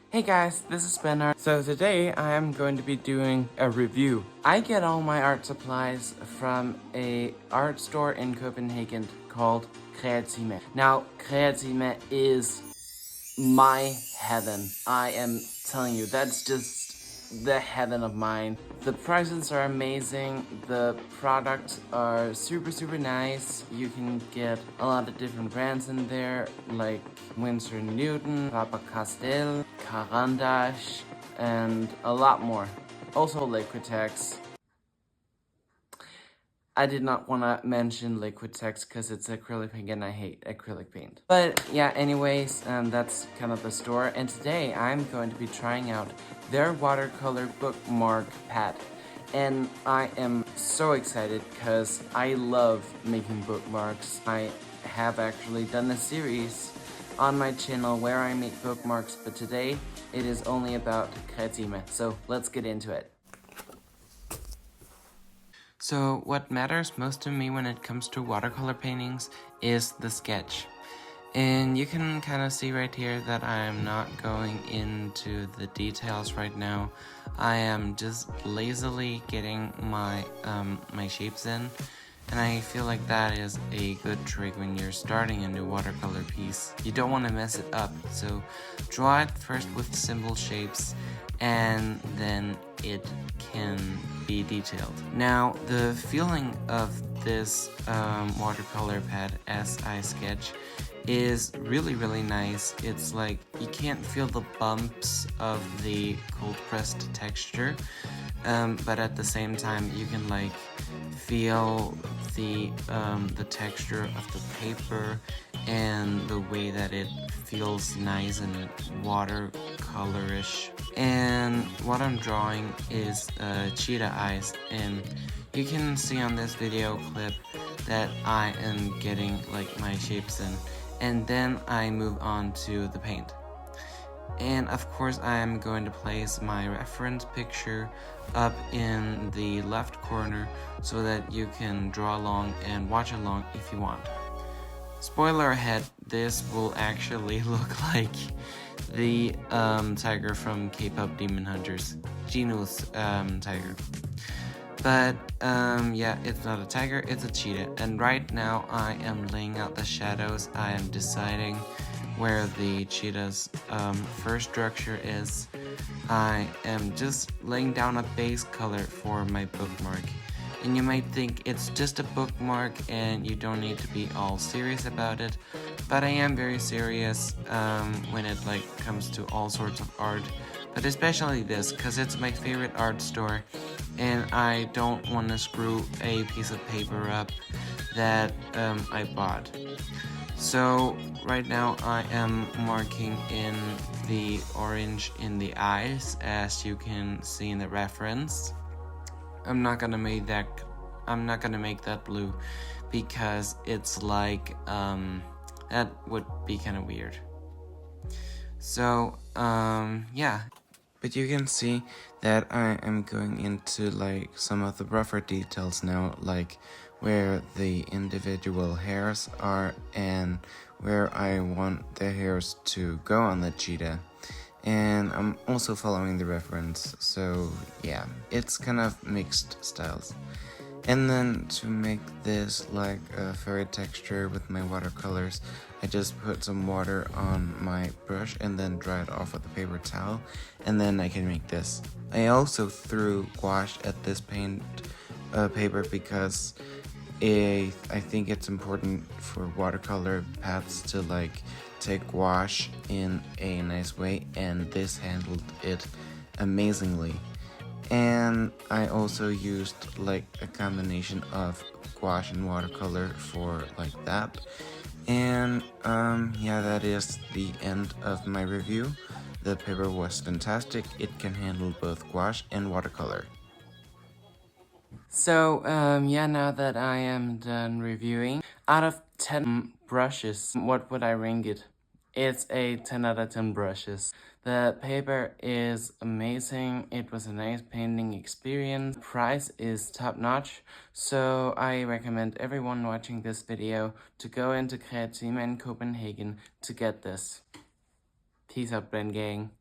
Hey guys, this is Benner. So today I am going to be doing a review. I get all my art supplies from a art store in Copenhagen called Kreatima. Now, Kreatima is my heaven. I am telling you, that's just the heaven of mine. The prices are amazing, the products are super nice. You can get a lot of different brands in there, like Winsor & Newton, Faber-Castell, Carandash, and a lot more. Also Liquitex. I did not want to mention Liquitex because it's acrylic paint and I hate acrylic paint. But yeah, anyways, that's kind of the store. And today I'm going to be trying out their watercolor bookmark pad. And I am so excited because I love making bookmarks. I have actually done a series on my channel where I make bookmarks, but today it is only about Kreatima. So let's get into it. So what matters most to me when it comes to watercolor paintings is the sketch. And you can kind of see right here that I am not going into the details right now. I am just lazily getting my my shapes in. And I feel like that is a good trick when you're starting a new watercolor piece. You don't want to mess it up, so draw it first with simple shapes and then it can be detailed. Now, the feeling of this watercolor pad as I sketch is really nice. It's like you can't feel the bumps of the cold pressed texture, but at the same time you can like feel the texture of the paper and the way that it feels nice and watercolorish. And what I'm drawing is cheetah eyes, and you can see on this video clip that I am getting like my shapes in, and then I move on to the paint. And of course I am going to place my reference picture up in the left corner so that you can draw along and watch along if you want. Spoiler ahead, this will actually look like the tiger from K-pop Demon Hunters, Genu's tiger. But yeah, it's not a tiger, it's a cheetah. And right now I am laying out the shadows. I am deciding where the cheetah's first structure is. I am just laying down a base color for my bookmark. And you might think it's just a bookmark and you don't need to be all serious about it, but I am very serious when it like comes to all sorts of art, but especially this because it's my favorite art store and I don't want to screw a piece of paper up that I bought. So right now I am marking in the orange in the eyes, as you can see in the reference. I'm not gonna make that blue because it's like that would be kind of weird. So yeah, but you can see that I am going into like some of the rougher details now, like where the individual hairs are and where I want the hairs to go on the cheetah. And I'm also following the reference, so yeah, it's kind of mixed styles. And then to make this like a furry texture with my watercolors, I just put some water on my brush and then dry it off with a paper towel, and then I can make this. I also threw gouache at this paint paper because I think it's important for watercolor pads to like take gouache in a nice way, and this handled it amazingly. And I also used like a combination of gouache and watercolor for like that. And yeah, that is the end of my review. The paper was fantastic. It can handle both gouache and watercolor. So, yeah, now that I am done reviewing, out of 10 brushes, what would I rank it? It's a 10 out of 10 brushes. The paper is amazing. It was a nice painting experience. Price is top notch. So I recommend everyone watching this video to go into Kreatima in Copenhagen to get this. Peace out, Ben Gang.